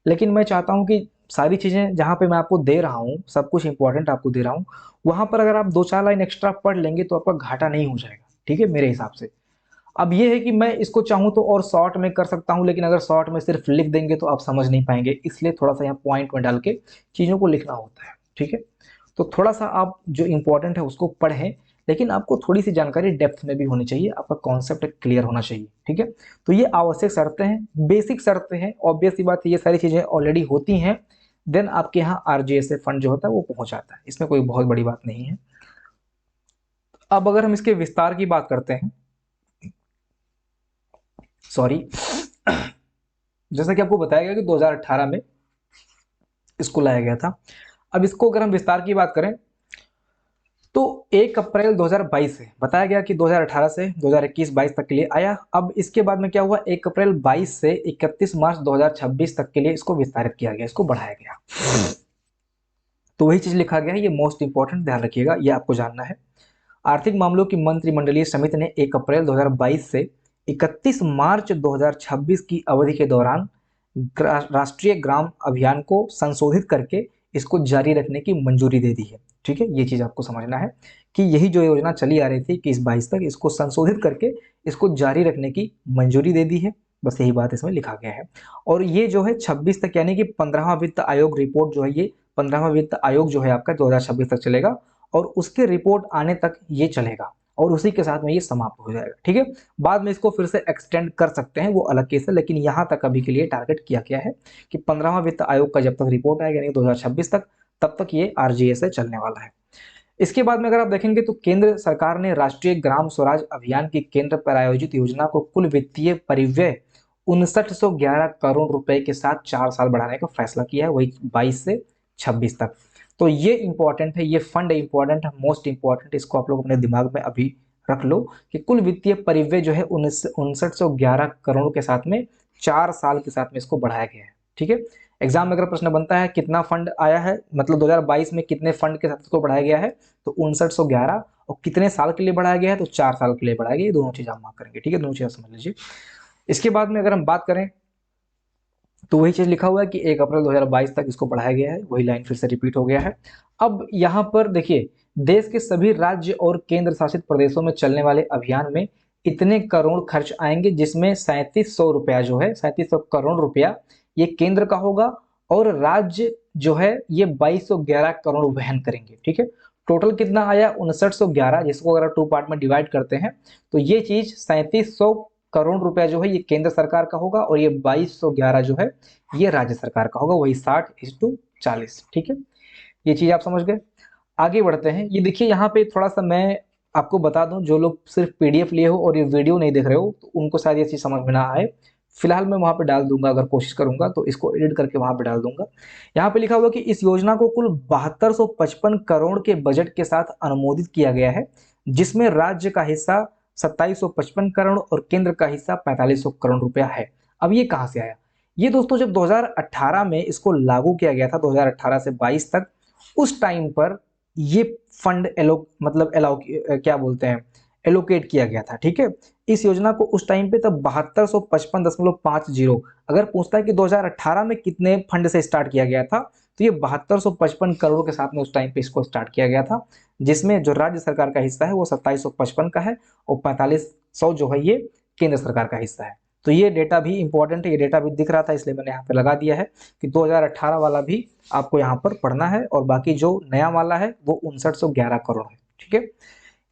लेकिन मैं चाहता हूँ कि सारी चीजें जहाँ पे मैं आपको दे रहा हूँ, सब कुछ इंपॉर्टेंट आपको दे रहा हूँ, वहां पर अगर आप 2-4 लाइन एक्स्ट्रा पढ़ लेंगे तो आपका घाटा नहीं हो जाएगा, ठीक है, मेरे हिसाब से। अब ये है कि मैं इसको चाहूँ तो और शॉर्ट में कर सकता हूँ, लेकिन अगर शॉर्ट में सिर्फ लिख देंगे तो आप समझ नहीं पाएंगे, इसलिए थोड़ा सा यहाँ पॉइंट में डाल के चीजों को लिखना होता है, ठीक है। तो थोड़ा सा आप जो इंपॉर्टेंट है उसको पढ़ें, लेकिन आपको थोड़ी सी जानकारी डेप्थ में भी होनी चाहिए, आपका कॉन्सेप्ट क्लियर होना चाहिए, ठीक है। तो ये आवश्यक शर्तें हैं, बेसिक शर्तें हैं, ऑब्वियस सी बात है, ये सारी चीजें ऑलरेडी होती हैं, देन आपके यहाँ आरजीएस फंड जो होता है वो पहुंच जाता है, इसमें कोई बहुत बड़ी बात नहीं है। अब अगर हम इसके विस्तार की बात करते हैं, सॉरी, जैसा कि आपको बताया गया कि 2018 में इसको लाया गया था। अब इसको अगर हम विस्तार की बात करें तो 1 अप्रैल 2022 से बताया गया कि 2018 से 2021-22 तक के लिए आया। अब इसके बाद में क्या हुआ, 1 अप्रैल 22 से 31 मार्च 2026 तक के लिए इसको विस्तारित किया गया, इसको बढ़ाया गया। तो वही चीज लिखा गया है, ये मोस्ट इंपॉर्टेंट, ध्यान रखिएगा, ये आपको जानना है। आर्थिक मामलों की मंत्रिमंडलीय समिति ने 1 अप्रैल 2022 से 31 मार्च 2026 की अवधि के दौरान राष्ट्रीय ग्राम अभियान को संशोधित करके इसको जारी रखने की मंजूरी दे दी है, ठीक है। ये चीज आपको समझना है कि यही जो योजना चली आ रही थी 21-22 तक, इसको संशोधित करके इसको जारी रखने की मंजूरी दे दी है, बस यही बात इसमें लिखा गया है। और ये जो है 26 तक, यानी कि 15वां वित्त आयोग रिपोर्ट जो है, ये 15वां वित्त आयोग जो है आपका 2026 तक चलेगा और उसके रिपोर्ट आने तक ये चलेगा। और उसी के साथ में ये समाप्त हो जाएगा। ठीक है, बाद में इसको फिर से एक्सटेंड कर सकते हैं, वो अलग केस है, लेकिन यहाँ तक अभी के लिए टारगेट किया गया है कि 15वां वित्त आयोग का जब तक रिपोर्ट आएगा यानी 2026 तक, तब तक ये आरजीएस से चलने वाला है। इसके बाद में अगर आप देखेंगे तो केंद्र सरकार ने राष्ट्रीय ग्राम स्वराज अभियान की केंद्र प्रायोजित योजना को कुल वित्तीय परिव्यय 5911 करोड़ रुपए के साथ 4 साल बढ़ाने का फैसला किया है, वही 22 से 26 तक। तो ये इंपॉर्टेंट है, ये फंड इंपॉर्टेंट है, मोस्ट इंपॉर्टेंट, इसको आप लोग अपने दिमाग में अभी रख लो कि कुल वित्तीय परिव्यय जो है 5911 करोड़ के साथ में 4 साल के साथ में इसको बढ़ाया गया है। ठीक है, एग्जाम में अगर प्रश्न बनता है कितना फंड आया है, मतलब 2022 में कितने फंड के साथ इसको बढ़ाया गया है, तो 5911, और कितने साल के लिए बढ़ाया गया है, तो 4 साल के लिए बढ़ाया गया। ये दोनों चीज आप मार्क करेंगे। ठीक है, दोनों चीज समझ लीजिए। इसके बाद में अगर हम बात करें तो वही चीज लिखा हुआ है कि 1 अप्रैल 2022 तक इसको बढ़ाया गया है, वही लाइन फिर से रिपीट हो गया है। अब यहाँ पर देखिए, देश के सभी राज्य और केंद्र शासित प्रदेशों में चलने वाले अभियान में इतने करोड़ खर्च आएंगे, जिसमें 3700 रुपया जो है, 3700 करोड़ रुपया ये केंद्र का होगा, और राज्य जो है ये 2211 करोड़ वहन करेंगे। ठीक है, टोटल कितना आया 5911, जिसको अगर 2 पार्ट में डिवाइड करते हैं तो ये चीज 3700 करोड़ रुपया जो है ये केंद्र सरकार का होगा, और ये 2211 जो है ये राज्य सरकार का होगा, वही 60:40। ठीक है, ये चीज आप समझ गए। आगे बढ़ते हैं। ये देखिए, यहाँ पे थोड़ा सा मैं आपको बता दूं, जो लोग सिर्फ पीडीएफ लिए हो और ये वीडियो नहीं देख रहे हो तो उनको शायद ये चीज समझ में ना आए। फिलहाल मैं वहां पे डाल दूंगा, अगर कोशिश करूंगा तो इसको एडिट करके वहां पे डाल दूंगा। यहाँ पे लिखा हुआ कि इस योजना को कुल 7255 करोड़ के बजट के साथ अनुमोदित किया गया है, जिसमें राज्य का हिस्सा 2755 करोड़ और केंद्र का हिस्सा 4500 करोड़ रुपया है। अब ये कहां से आया? ये दोस्तों जब 2018 में इसको लागू किया गया था, 2018 से 22 तक, उस टाइम पर ये फंड क्या बोलते हैं, एलोकेट किया गया था। ठीक है, इस योजना को उस टाइम पे तब 7255.50, अगर पूछता है कि 2018 में कितने फंड से स्टार्ट किया गया था, तो ये 7255 करोड़ के साथ में उस टाइम पे इसको स्टार्ट किया गया था, जिसमें जो राज्य सरकार का हिस्सा है वो 2755 का है, और 4500 जो है ये केंद्र सरकार का हिस्सा है। तो ये डेटा भी इंपॉर्टेंट है, ये डेटा भी दिख रहा था इसलिए मैंने यहाँ पे लगा दिया है कि 2018 वाला भी आपको यहाँ पर पढ़ना है, और बाकी जो नया वाला है वो 5911 करोड़ है। ठीक है,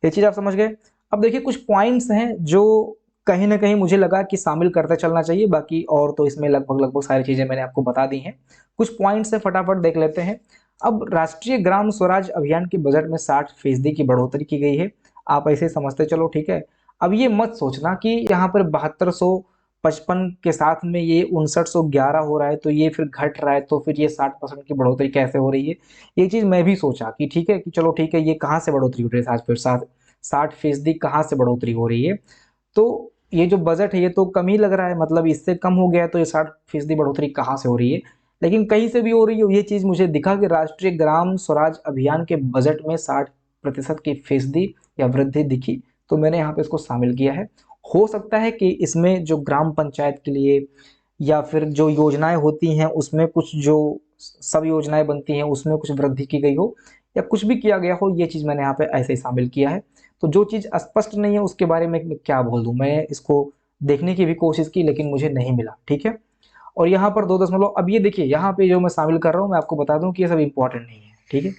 ये चीज आप समझ गए। अब देखिए, कुछ पॉइंट्स हैं जो कहीं ना कहीं मुझे लगा कि शामिल करते चलना चाहिए, बाकी और तो इसमें लगभग लगभग सारी चीजें मैंने आपको बता दी हैं। कुछ पॉइंट्स है, फटाफट देख लेते हैं। अब राष्ट्रीय ग्राम स्वराज अभियान के बजट में 60% की बढ़ोतरी की गई है, आप ऐसे समझते चलो। ठीक है, अब ये मत सोचना कि यहाँ पर 7255 के साथ में ये 5911 हो रहा है तो ये फिर घट रहा है, तो फिर ये 60% की बढ़ोतरी कैसे हो रही है। ये चीज मैं भी सोचा कि ठीक है, कि चलो ठीक है, ये कहाँ से बढ़ोतरी हो रही है, आज फिर 60% कहाँ से बढ़ोतरी हो रही है। तो ये जो बजट है ये तो कम ही लग रहा है, मतलब इससे कम हो गया है, तो ये 60% बढ़ोतरी कहाँ से हो रही है, लेकिन कहीं से भी हो रही है। ये चीज मुझे दिखा कि राष्ट्रीय ग्राम स्वराज अभियान के बजट में 60% की फीसदी या वृद्धि दिखी, तो मैंने यहाँ पे इसको शामिल किया है। हो सकता है कि इसमें जो ग्राम पंचायत के लिए या फिर जो योजनाएं होती हैं उसमें कुछ जो सब योजनाएं बनती हैं उसमें कुछ वृद्धि की गई हो, या कुछ भी किया गया हो, ये चीज मैंने यहाँ पे ऐसे ही शामिल किया है। तो जो चीज स्पष्ट नहीं है उसके बारे में क्या बोल दूं, मैं इसको देखने की भी कोशिश की लेकिन मुझे नहीं मिला। ठीक है, और यहाँ पर 2 दशमलव, अब ये देखिए यहाँ पे जो मैं शामिल कर रहा हूँ, मैं आपको बता दूं कि ये सब इंपॉर्टेंट नहीं है। ठीक है,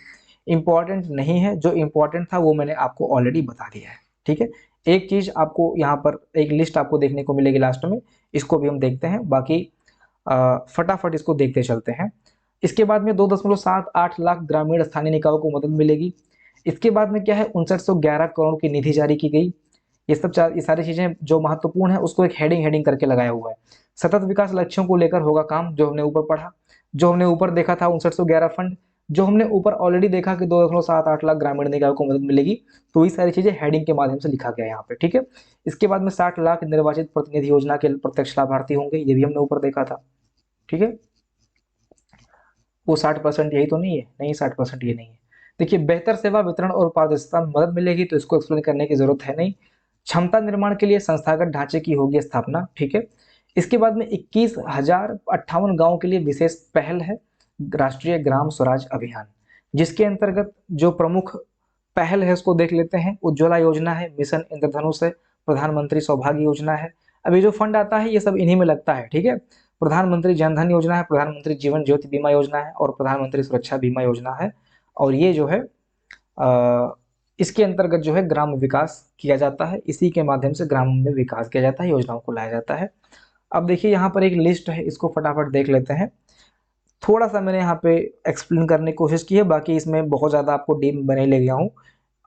इंपॉर्टेंट नहीं है, जो इंपॉर्टेंट था वो मैंने आपको ऑलरेडी बता दिया है। ठीक है, एक चीज आपको यहाँ पर एक लिस्ट आपको देखने को मिलेगी लास्ट में, इसको भी हम देखते हैं, बाकी फटाफट इसको देखते चलते हैं। इसके बाद में 2.78 लाख ग्रामीण स्थानीय निकायों को मदद मिलेगी। इसके बाद में क्या है, 5911 करोड़ की निधि जारी की गई। ये सारी चीजें जो महत्वपूर्ण है उसको एक हेडिंग करके लगाया हुआ है। सतत विकास लक्ष्यों को लेकर होगा काम, जो हमने ऊपर पढ़ा, जो हमने ऊपर देखा था 5911 फंड, जो हमने ऊपर ऑलरेडी देखा कि 2.78 लाख ग्रामीण निकायों को मदद मिलेगी, तो ये सारी चीजें हेडिंग के माध्यम से लिखा गया है यहाँ पे। ठीक है, इसके बाद में 60 लाख निर्वाचित प्रतिनिधि योजना के प्रत्यक्ष लाभार्थी होंगे, ये भी हमने ऊपर देखा था। ठीक है, वो 60% यही तो नहीं है, नहीं 60% ये नहीं है। देखिए, बेहतर सेवा वितरण और पारदर्शिता में मदद मिलेगी, तो इसको एक्सप्लेन करने की जरूरत है नहीं। क्षमता निर्माण के लिए संस्थागत ढांचे की होगी स्थापना। ठीक है, इसके बाद में 21,058 गाँव के लिए विशेष पहल है, राष्ट्रीय ग्राम स्वराज अभियान, जिसके अंतर्गत जो प्रमुख पहल है उसको देख लेते हैं। उज्ज्वला योजना है, मिशन इंद्रधनुष है, प्रधानमंत्री सौभाग्य योजना है। अब ये जो फंड आता है ये सब इन्हीं में लगता है। ठीक है, प्रधानमंत्री जनधन योजना है, प्रधानमंत्री जीवन ज्योति बीमा योजना है, और प्रधानमंत्री सुरक्षा बीमा योजना है। और ये जो है इसके अंतर्गत जो है ग्राम विकास किया जाता है, इसी के माध्यम से ग्राम में विकास किया जाता है, योजनाओं को लाया जाता है। अब देखिए यहाँ पर एक लिस्ट है, इसको फटाफट देख लेते हैं। थोड़ा सा मैंने यहाँ पे एक्सप्लेन करने की कोशिश की है, बाकी इसमें बहुत ज़्यादा आपको डीप बने ले गया हूँ।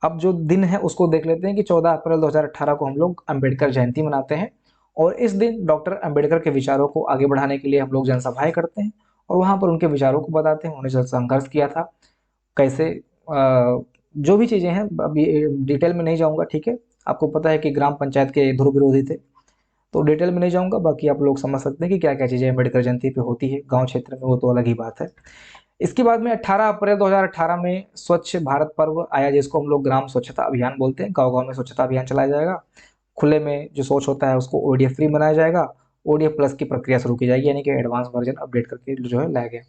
अब जो दिन है उसको देख लेते हैं कि 14 अप्रैल 2018 को हम लोग अंबेडकर जयंती मनाते हैं, और इस दिन डॉक्टर अंबेडकर के विचारों को आगे बढ़ाने के लिए हम लोग जनसभाएं करते हैं और वहाँ पर उनके विचारों को बताते हैं, उन्होंने जो संघर्ष किया था, कैसे जो भी चीज़ें हैं, अभी डिटेल में नहीं जाऊँगा, ठीक है। आपको पता है कि ग्राम पंचायत के ध्रुव विरोधी थे, तो डिटेल में नहीं जाऊँगा, बाकी आप लोग समझ सकते हैं कि क्या क्या चीज़ें अम्बेडकर जयंती पे होती है गाँव क्षेत्र में, वो तो अलग ही बात है। इसके बाद में 18 अप्रैल 2018 में स्वच्छ भारत पर्व आया, जिसको हम लोग ग्राम स्वच्छता अभियान बोलते हैं। गाँव-गाँव में स्वच्छता अभियान चलाया जाएगा। खुले में जो शौच होता है उसको ओडीएफ फ्री बनाया जाएगा। ओडीएफ प्लस की प्रक्रिया शुरू की जाएगी, यानी कि एडवांस वर्जन अपडेट करके जो है लाया गया।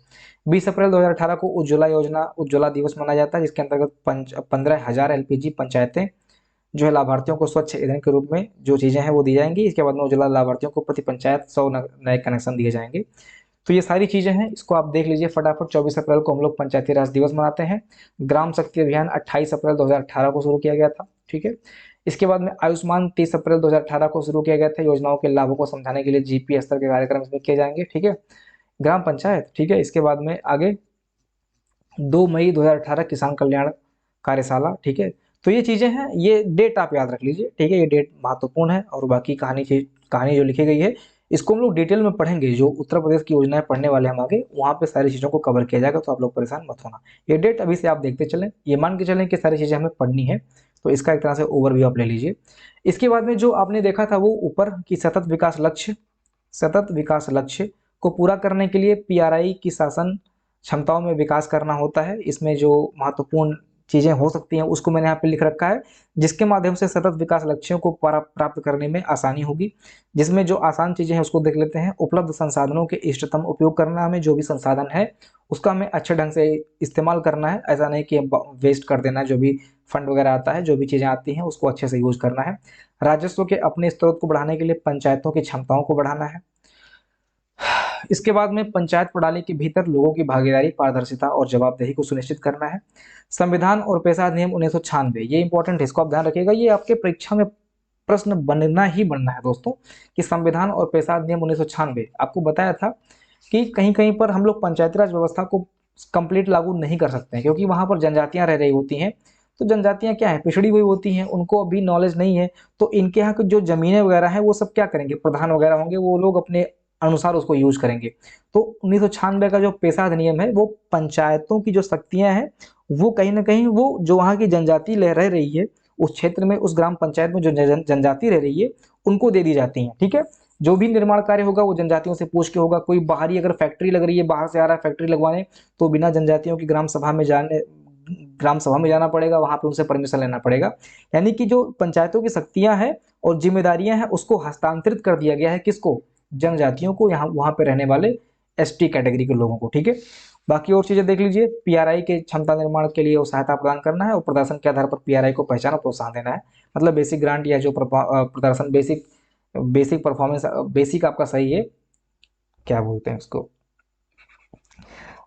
20 अप्रैल 2018 को उज्ज्वला योजना, उज्ज्वला दिवस मनाया जाता है, जिसके अंतर्गत 15,000 एलपीजी पंचायतें जो है लाभार्थियों को स्वच्छ ईंधन के रूप में जो चीज़ें हैं वो दी जाएंगी। इसके बाद में उज्ज्वला लाभार्थियों को प्रति पंचायत 100 नए कनेक्शन दिए जाएंगे। तो ये सारी चीज़ें हैं, इसको आप देख लीजिए फटाफट। 24 अप्रैल को हम लोग पंचायती राज दिवस मनाते हैं। ग्राम शक्ति अभियान 28 अप्रैल 2018 को शुरू किया गया था, ठीक है। इसके बाद में आयुष्मान 30 अप्रैल 2018 को शुरू किया गया था। योजनाओं के लाभों को समझाने के लिए जीपी स्तर के कार्यक्रम इसमें किए जाएंगे, ठीक है, ग्राम पंचायत, ठीक है। इसके बाद में आगे 2 मई 2018 किसान कल्याण कार्यशाला, ठीक है। तो ये चीज़ें हैं, ये डेट आप याद रख लीजिए, ठीक है, ये डेट महत्वपूर्ण है। और बाकी कहानी जो लिखी गई है इसको हम लोग डिटेल में पढ़ेंगे, जो उत्तर प्रदेश की योजनाएं पढ़ने वाले हम आगे, वहाँ पे सारी चीज़ों को कवर किया जाएगा, तो आप लोग परेशान मत होना। ये डेट अभी से आप देखते चलें, ये मान के चलें कि सारी चीज़ें हमें पढ़नी है, तो इसका एक तरह से ओवरव्यू आप ले लीजिए। इसके बाद में जो आपने देखा था वो ऊपर की सतत विकास लक्ष्य को पूरा करने के लिए पीआरआई की शासन क्षमताओं में विकास करना होता है। इसमें जो महत्वपूर्ण चीज़ें हो सकती हैं उसको मैंने यहाँ पे लिख रखा है, जिसके माध्यम से सतत विकास लक्ष्यों को प्राप्त करने में आसानी होगी। जिसमें जो आसान चीज़ें हैं उसको देख लेते हैं। उपलब्ध संसाधनों के इष्टतम उपयोग करना, हमें जो भी संसाधन है उसका हमें अच्छे ढंग से इस्तेमाल करना है, ऐसा नहीं कि वेस्ट कर देना है। जो भी फंड वगैरह आता है, जो भी चीज़ें आती हैं उसको अच्छे से यूज करना है। राजस्व के अपने स्रोत को बढ़ाने के लिए पंचायतों की क्षमताओं को बढ़ाना है। इसके बाद में पंचायत प्रणाली के भीतर लोगों की भागीदारी, पारदर्शिता और जवाबदेही को सुनिश्चित करना है। संविधान और पेशा अधिनियम 1996, ये इंपॉर्टेंट है, इसको आप ध्यान रखिएगा, ये आपके परीक्षा में प्रश्न बनना ही बनना है दोस्तों, कि संविधान और पेशा अधिनियम 1996, आपको बताया था कि कहीं कहीं पर हम लोग पंचायती राज व्यवस्था को कंप्लीट लागू नहीं कर सकते हैं, क्योंकि वहां पर जनजातियां रह रही होती हैं। तो जनजातियां क्या है, पिछड़ी हुई होती हैं, उनको अभी नॉलेज नहीं है। तो इनके यहाँ की जो जमीनें वगैरह हैं वो सब क्या करेंगे, प्रधान वगैरह होंगे, वो लोग अपने अनुसार उसको यूज करेंगे। तो 1996 का जो पेशा अधिनियम है वो पंचायतों की जो शक्तियां हैं वो कहीं ना कहीं वो जो वहाँ की जनजाति रह रही है उस क्षेत्र में, उस ग्राम पंचायत में जो जनजाति रह रही है उनको दे दी जाती हैं, ठीक है। जो भी निर्माण कार्य होगा वो जनजातियों से पूछ के होगा। कोई बाहरी अगर फैक्ट्री लग रही है, बाहर से आ रहा है फैक्ट्री लगवाने, तो बिना जनजातियों की ग्राम सभा में जाना पड़ेगा, वहां पे उनसे परमिशन लेना पड़ेगा। यानी कि जो पंचायतों की शक्तियां हैं और जिम्मेदारियां हैं उसको हस्तांतरित कर दिया गया है, किसको, जनजातियों को, यहाँ वहां पे रहने वाले एसटी कैटेगरी के लोगों को, ठीक है। बाकी और चीजें देख लीजिए। पीआरआई के क्षमता निर्माण के लिए वो सहायता प्रदान करना है और प्रदर्शन के आधार पर पीआरआई को पहचान और प्रोत्साहन देना है। मतलब बेसिक ग्रांट या जो प्रदर्शन, बेसिक परफॉर्मेंस, बेसिक आपका सही है, क्या बोलते हैं उसको,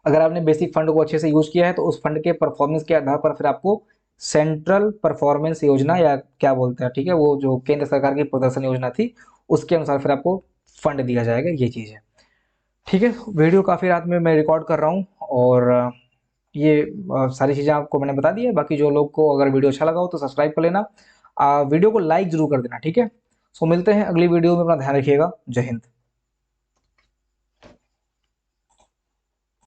अगर आपने बेसिक फंड को अच्छे से यूज किया है तो उस फंड के परफॉर्मेंस के आधार पर फिर आपको सेंट्रल परफॉर्मेंस योजना या क्या बोलते हैं, ठीक है, वो जो केंद्र सरकार की प्रदर्शन योजना थी उसके अनुसार फिर आपको फंड दिया जाएगा, ये चीज़ है, ठीक है। वीडियो काफ़ी रात में मैं रिकॉर्ड कर रहा हूँ और ये सारी चीज़ें आपको मैंने बता दी है। बाकी जो लोग को अगर वीडियो अच्छा लगा हो तो सब्सक्राइब कर लेना, वीडियो को लाइक जरूर कर देना, ठीक है। सो मिलते हैं अगली वीडियो में, अपना ध्यान रखिएगा, जय हिंद।